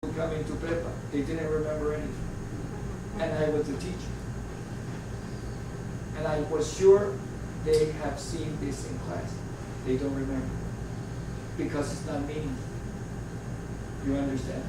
come into prepa. They didn't remember anything. And I was the teacher. And I was sure they have seen this in class. They don't remember. Because it's not meaningful. You understand?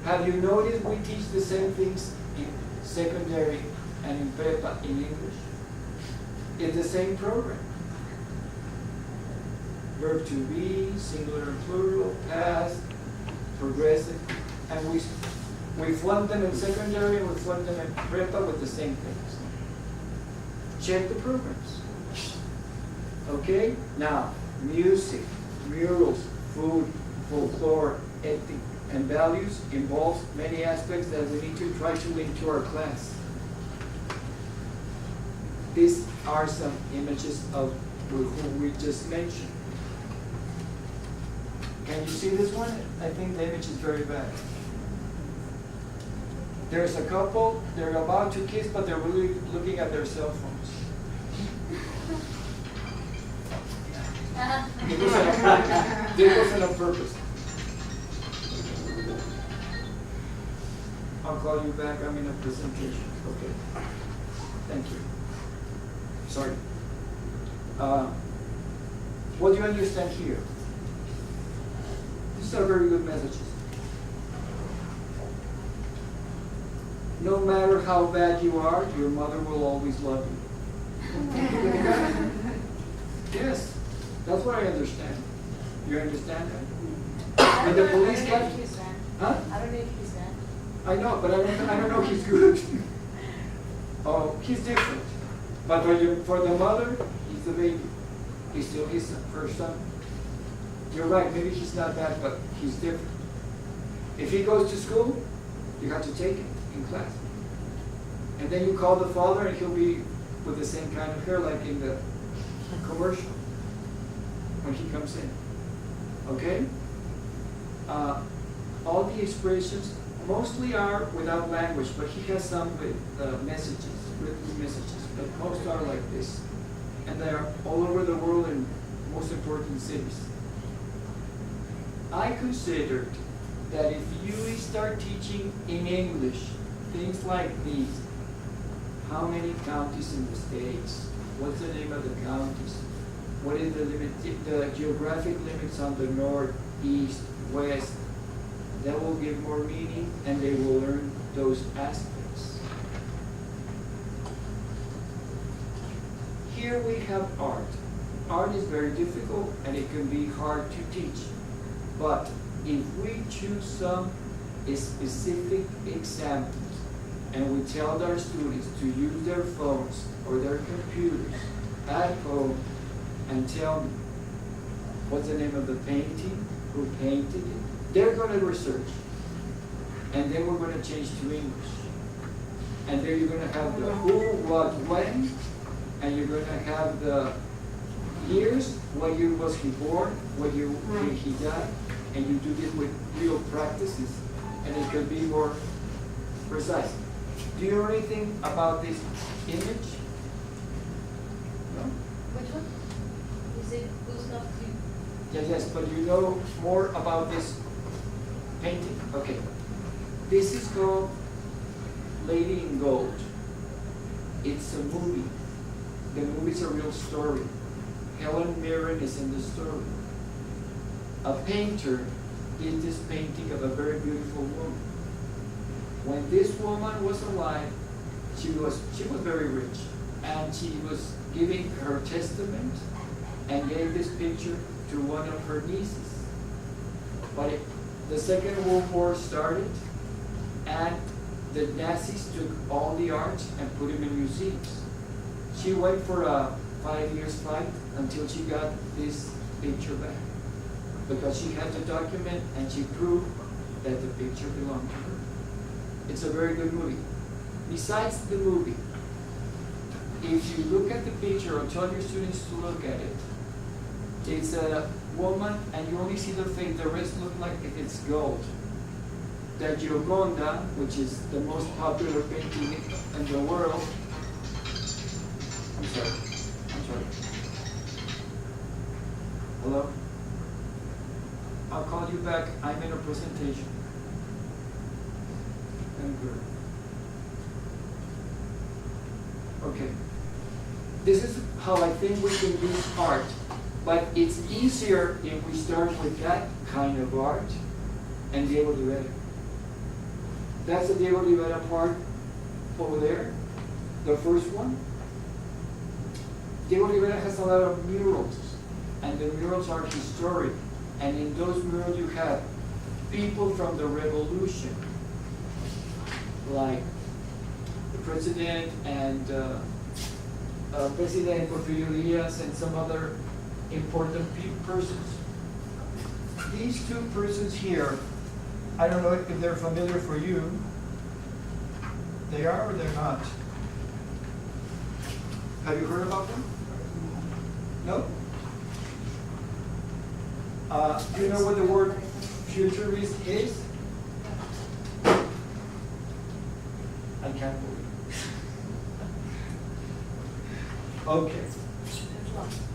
Have you noticed we teach the same things in secondary and in prepa in English? It's the same program. Verb to be, singular and plural, past, progressive, and we fund them in secondary and we fund them in prepa with the same things. Check the programs. Okay? Now, music, murals, food, folklore, ethic, and values involves many aspects that we need to try to link to our class. These are some images of who we just mentioned. Can you see this one? I think the image is very bad. There's a couple, they're about to kiss, but they're really looking at their cell phones. It wasn't on purpose. I'll call you back, I'm in a presentation. Okay. Thank you. Sorry. What do you understand here? These are very good messages. No matter how bad you are, your mother will always love you. Yes, that's what I understand. You understand that? When the police got, huh? I don't know if he's bad. I know, but I don't know if he's good. Oh, he's different. But for the mother, he's the baby. He's still his first son. You're right, maybe he's not bad, but he's different. If he goes to school, you have to take him in class. And then you call the father and he'll be with the same kind of hair like in the commercial when he comes in. Okay? All the expressions mostly are without language, but he has some with messages, written messages, but most are like this. And they are all over the world in most important cities. I considered that if you start teaching in English things like these, how many counties in the States? What's the name of the counties? What is the geographic limits on the north, east, west? That will give more meaning and they will learn those aspects. Here we have art. Art is very difficult and it can be hard to teach. But if we choose some specific examples and we tell our students to use their phones or their computers at home and tell them what's the name of the painting, who painted it, they're going to research. And then we're going to change to English. And then you're going to have the who, what, when, and you're going to have the years, what year was he born, what year did he die, and you do this with real practices, and it can be more precise. Do you know anything about this image? No? Which one? Is it Gustav Klimt? Yes, but you know more about this painting? Okay. This is called Lady in Gold. It's a movie. The movie's a real story. Helen Mirren is in the story. A painter did this painting of a very beautiful woman. When this woman was alive, she was very rich, and she was giving her testament and gave this picture to one of her nieces. But the Second World War started, and the Nazis took all the art and put them in museums. She went for a 5 years fight until she got this picture back, because she had the document and she proved that the picture belonged to her. It's a very good movie. Besides the movie, if you look at the picture or tell your students to look at it, it's a woman and you only see the face, the rest look like it's gold. The Gioconda, which is the most popular painting in the world. I'm sorry. Hello? I'll call you back. I'm in a presentation. girl. Okay. This is how I think we can do art. But it's easier if we start with that kind of art and Diego Rivera. That's the Diego Rivera part over there, the first one. Diego Rivera has a lot of murals, and the murals are historic. And in those murals you have people from the revolution, like the president and President Porfirio Diaz and some other important persons. These two persons here, I don't know if they're familiar for you. They are or they're not? Have you heard about them? No? Do you know what the word futurist is? I can't believe it. Okay.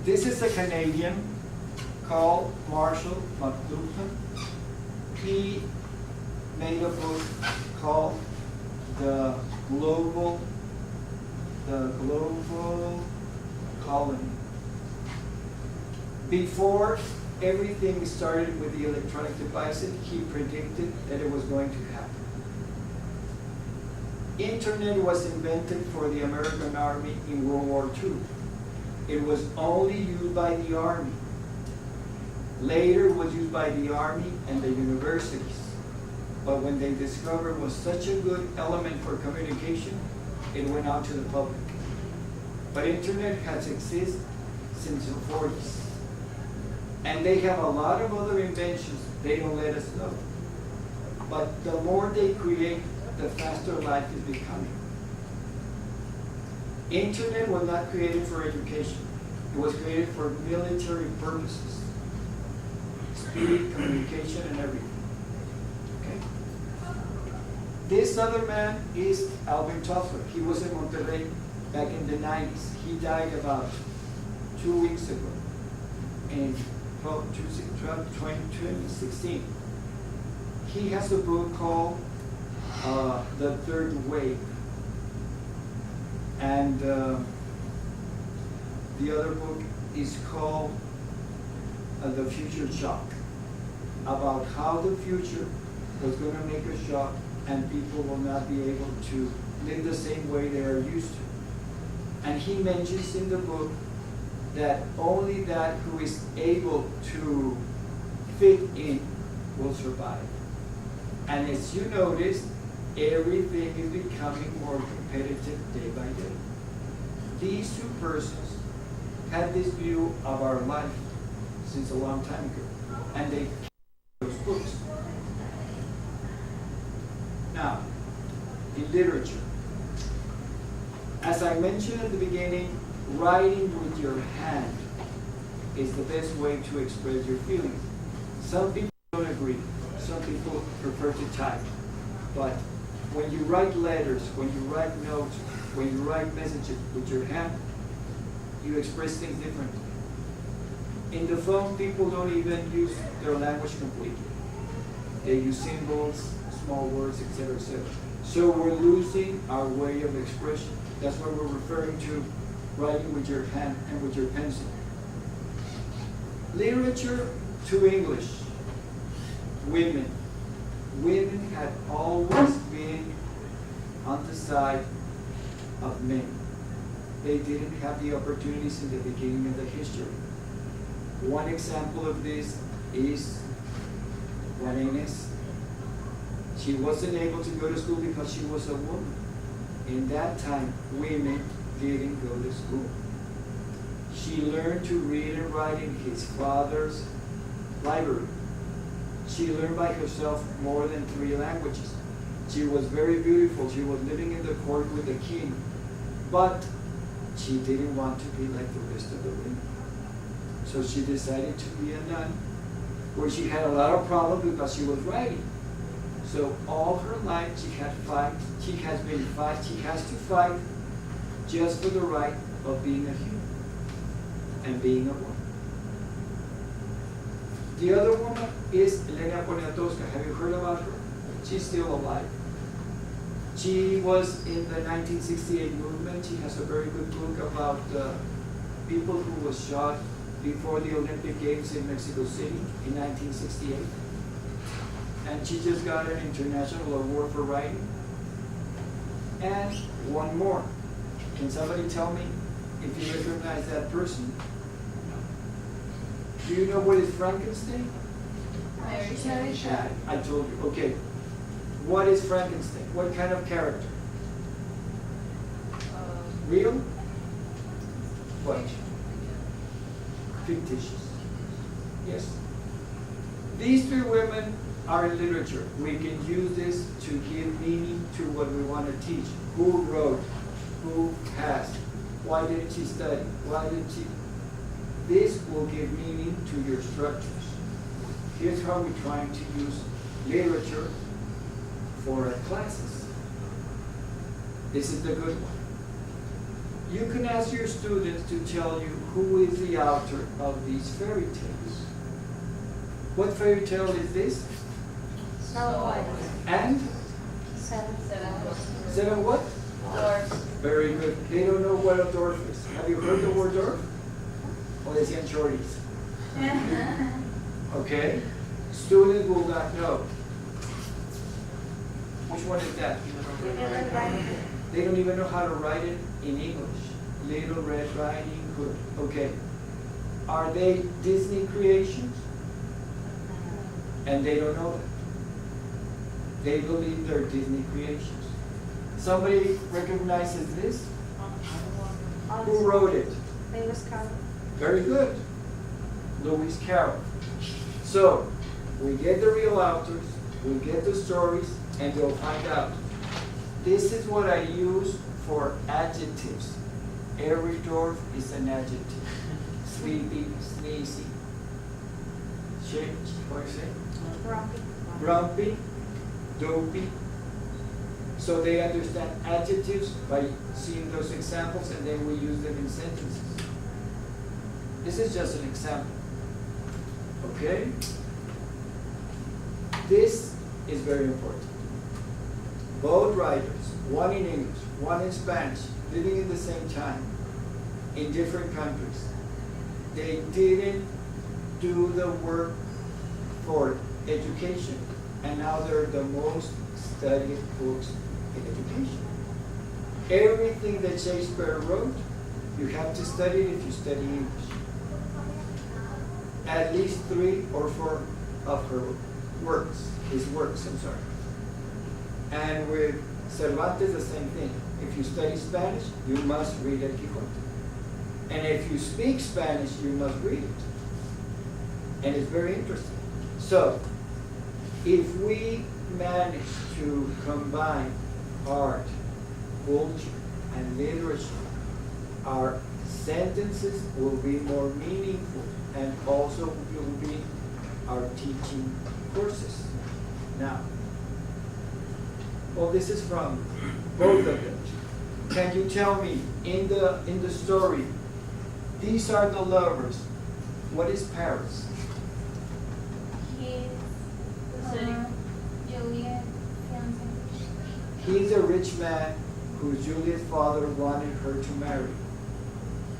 This is a Canadian called Marshall McLuhan. He made a book called The Global Colony. Before everything started with the electronic devices, he predicted that it was going to happen. Internet was invented for the American Army in World War II. It was only used by the Army. Later it was used by the Army and the universities. But when they discovered it was such a good element for communication, it went out to the public. But internet has existed since the 40s. And they have a lot of other inventions they don't let us know. But the more they create, the faster life is becoming. Internet was not created for education. It was created for military purposes. Speed, communication, and everything. Okay? This other man is Alvin Toffler. He was in Monterrey back in the 90s. He died about 2 weeks ago in 2016. He has a book called The Third Wave. And the other book is called The Future Shock, about how the future was going to make a shock and people will not be able to live the same way they are used to. And he mentions in the book that only that who is able to fit in will survive. And as you notice, everything is becoming more competitive day by day. These two persons had this view of our life since a long time ago, and they those books. Now, in literature, as I mentioned at the beginning, writing with your hand is the best way to express your feelings. Some people don't agree. Some people prefer to type. But when you write letters, when you write notes, when you write messages with your hand, you express things differently. In the phone, people don't even use their language completely. They use symbols, small words, etc., etc. So we're losing our way of expression. That's why we're referring to writing with your hand and with your pencil. Literature to English. Women. Women had always been on the side of men. They didn't have the opportunities in the beginning of the history. One example of this is Juana Inés. She wasn't able to go to school because she was a woman. In that time, women didn't go to school. She learned to read and write in his father's library. She learned by herself more than 3 languages. She was very beautiful. She was living in the court with the king. But she didn't want to be like the rest of the women. So she decided to be a nun, where she had a lot of problems because she was writing. So all her life she has to fight just for the right of being a human and being a woman. The other woman is Elena Poniatowska. Have you heard about her? She's still alive. She was in the 1968 movement. She has a very good book about people who was shot before the Olympic Games in Mexico City in 1968. And she just got an international award for writing. And one more. Can somebody tell me if you recognize that person? Do you know what is Frankenstein? Mary Shelley. I told you. Okay. What is Frankenstein? What kind of character? Real? What? Fictitious. Yes. These three women are in literature. We can use this to give meaning to what we want to teach. Who wrote? Who passed? Why didn't she study? Why didn't she? This will give meaning to your structures. Here's how we're trying to use literature for our classes. This is the good one. You can ask your students to tell you who is the author of these fairy tales. What fairy tale is this? Snow White. And? Seven. Seven what? Dwarfs. Very good. They don't know what a dwarf is. Have you heard the word dwarf? O decían choris. Okay? Students will not know. Which one is that? They don't even know how to write it in English. Little Red Riding Hood. Okay. Are they Disney creations? And they don't know that. They believe they're Disney creations. Somebody recognizes this? Who wrote it? Lewis Carroll. Very good. Lewis Carroll. So, we get the real authors, we get the stories, and we'll find out. This is what I use for adjectives. Every dwarf is an adjective. Sleepy, sneezy. What do you say? Grumpy. Grumpy, dopey. So they understand adjectives by seeing those examples, and then we use them in sentences. This is just an example. Okay? This is very important. Both writers, one in English, one in Spanish, living in the same time, in different countries. They didn't do the work for education, and now they're the most studied books in education. Everything that Shakespeare wrote, you have to study it if you study English. At least 3 or 4 of her works, his works, I'm sorry. And with Cervantes, the same thing. If you study Spanish, you must read El Quijote. And if you speak Spanish, you must read it. And it's very interesting. So, if we manage to combine art, culture, and literature, our sentences will be more meaningful and also will be our teaching courses. Now, well, this is from both of them. Can you tell me, in the story, these are the lovers. What is Paris? Juliet, fiance. He's a rich man who Juliet's father wanted her to marry.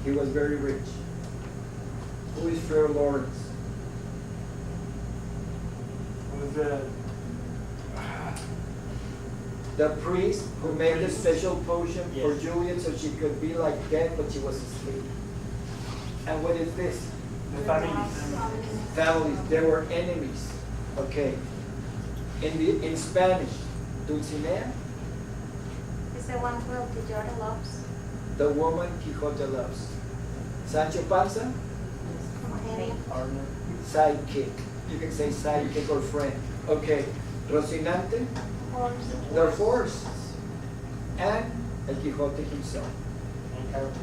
He was very rich. Who is Fair Lawrence? Who's The priest who made the special potion for Yes. Juliet so she could be like dead, but she was asleep. And what is this? the family? Families. They were enemies. Okay. In Spanish, Dulcinea, Is the one who Quixote loves. the woman Quixote loves. Sancho Panza, Partner. sidekick. You can say sidekick or friend. Okay. Rocinante, the horse. And El Quijote himself. And character.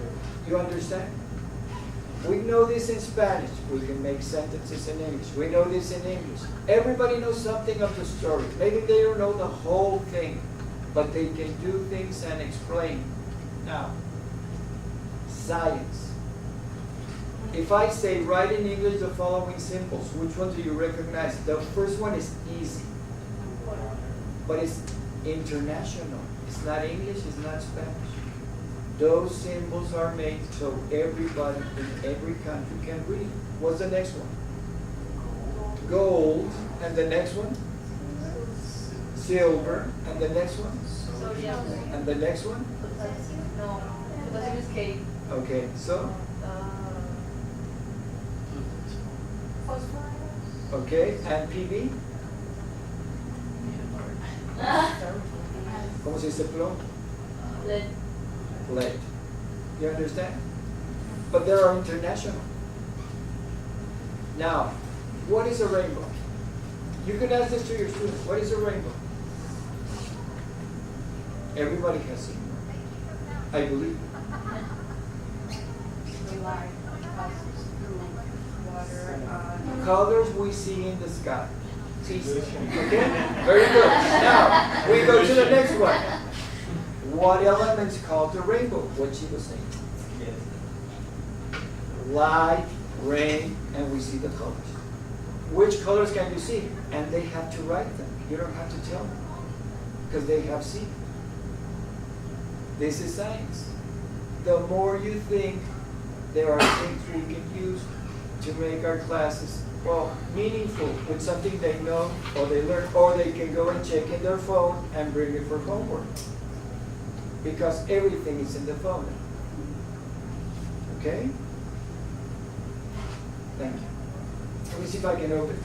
You understand? We know this in Spanish. We can make sentences in English. We know this in English. Everybody knows something of the story. Maybe they don't know the whole thing, but they can do things and explain. Now, science. If I say write in English the following symbols, which one do you recognize? The first one is easy, but it's international. It's not English, it's not Spanish. Those symbols are made so everybody in every country can read. What's the next one? Gold. And the next one? Silver. And the next one? Sodium. And the next one? No, potassium is K. Okay, so, okay, and PB? ¿Cómo se dice plomo? Lead. Lead. You understand? But they are international. Now, what is a rainbow? You could ask this to your students. What is a rainbow? Everybody has seen it. I believe. Colors we see in the sky. Okay? Very good. Now, we go to the next one. What elements called the rainbow? What she was saying. Light, rain, and we see the colors. Which colors can you see? And they have to write them. You don't have to tell them. Because they have seen. This is science. The more you think, there are things we can use to make our classes, well, meaningful with something they know or they learn, or they can go and check in their phone and bring it for homework. Because everything is in the phone. Okay? Thank you. Let me see if I can open it.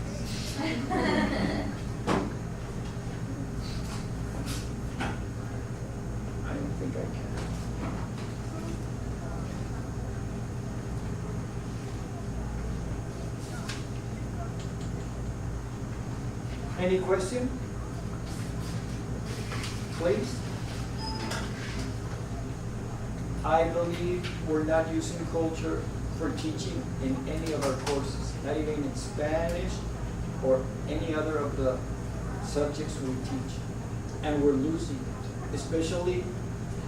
I don't think I can. Any question? Please? I believe we're not using culture for teaching in any of our courses, not even in Spanish or any other of the subjects we teach. And we're losing it, especially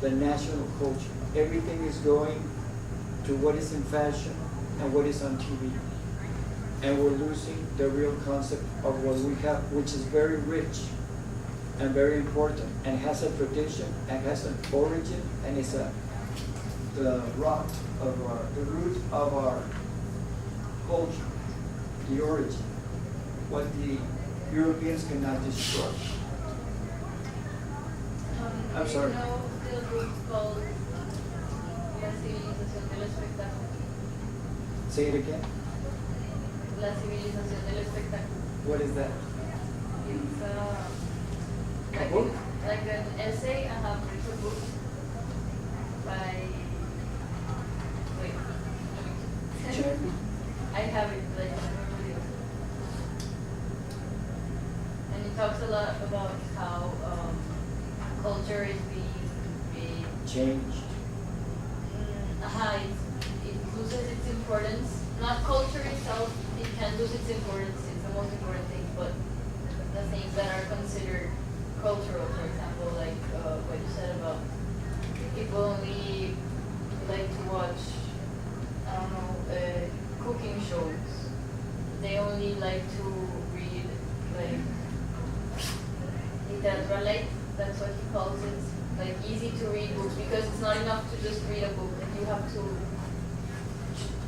the national culture. Everything is going to what is in fashion and what is on TV. And we're losing the real concept of what we have, which is very rich and very important, and has a tradition, and has an origin, and it's the root of our culture, the origin, what the Europeans cannot destroy. I'm sorry. You know the book called La Civilización del Espectáculo? Say it again. La Civilización del Espectáculo. What is that? It's A book? like an essay. It's a book by. Wait. Check. I have it like in a video. And it talks a lot about how culture is being Changed. it loses its importance. Not culture itself, it can lose its importance, it's the most important thing, but the things that are considered cultural, for example, like what you said about people only like to watch, I don't know, cooking shows. They only like to read, like, literalmente, that's what he calls it, like easy to read books, because it's not enough to just read a book, and you have to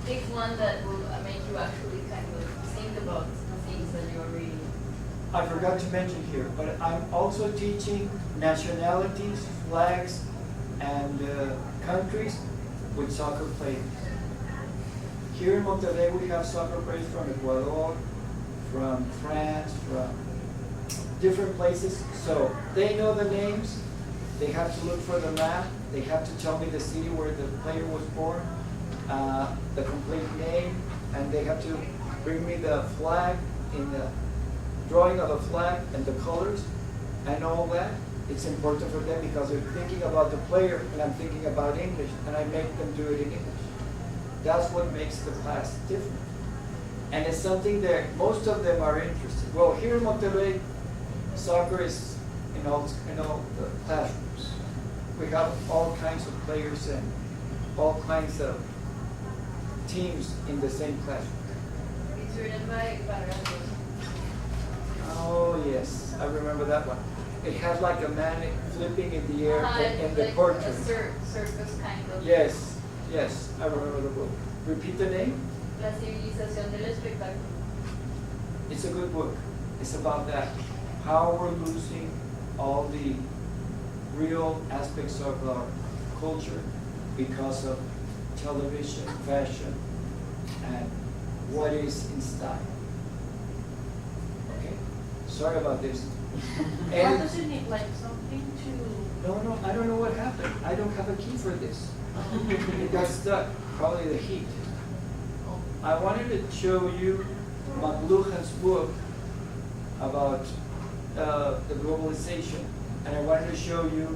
pick one that will make you actually kind of think about the things that you're reading. I forgot to mention here, but I'm also teaching nationalities, flags, and countries with soccer players. Here in Monterrey, we have soccer players from Ecuador, from France, from different places. So they know the names. They have to look for the map. They have to tell me the city where the player was born, the complete name, and they have to bring me the flag in the drawing of the flag and the colors and all that. It's important for them because they're thinking about the player, and I'm thinking about English, and I make them do it in English. That's what makes the class different. And it's something that most of them are interested. Well, here in Monterrey, soccer is in all the classrooms. We have all kinds of players and all kinds of teams in the same classroom. It's written by Vargas. Oh yes, I remember that one. It has like a man flipping in the air and the like portrait. a circus kind of. Yes, yes, I remember the book. Repeat the name? La civilización del espectáculo. It's a good book. It's about that. How we're losing all the real aspects of our culture because of television, fashion, and what is in style. Okay? Sorry about this. What And does it need, like something to? no, I don't know what happened. I don't have a key for this. It got stuck, probably the heat. I wanted to show you McLuhan's book about the globalization, and I wanted to show you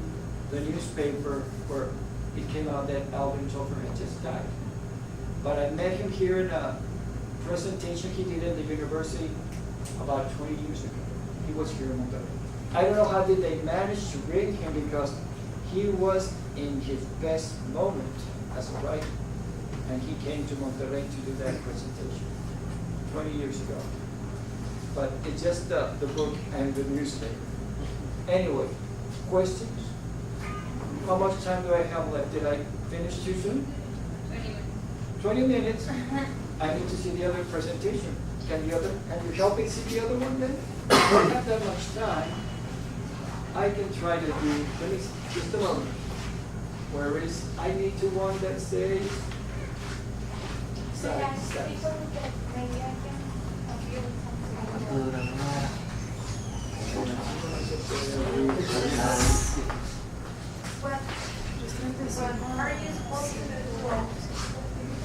the newspaper where it came out that Alvin Toffler had just died. But I met him here in a presentation he did at the university about 20 years ago. He was here in Monterrey. I don't know how did they manage to bring him because he was in his best moment as a writer. And he came to Monterrey to do that presentation 20 years ago. But it's just the book and the newspaper. Anyway, questions? How much time do I have left? Did I finish too soon? 20 minutes. 20 minutes. I need to see the other presentation. Can you help me see the other one then? I don't have that much time. I can try to do, let me, just a moment. Where is, I need to one that says, side, side.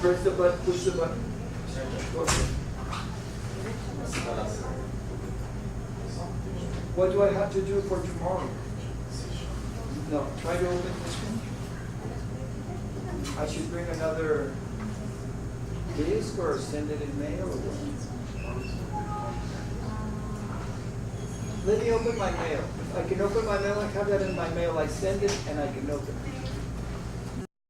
Press the button, push the button. What do I have to do for tomorrow? No, try to open this one. I should bring another disk or send it in mail or what? Let me open my mail. If I can open my mail, I have that in my mail. I send it and I can open it.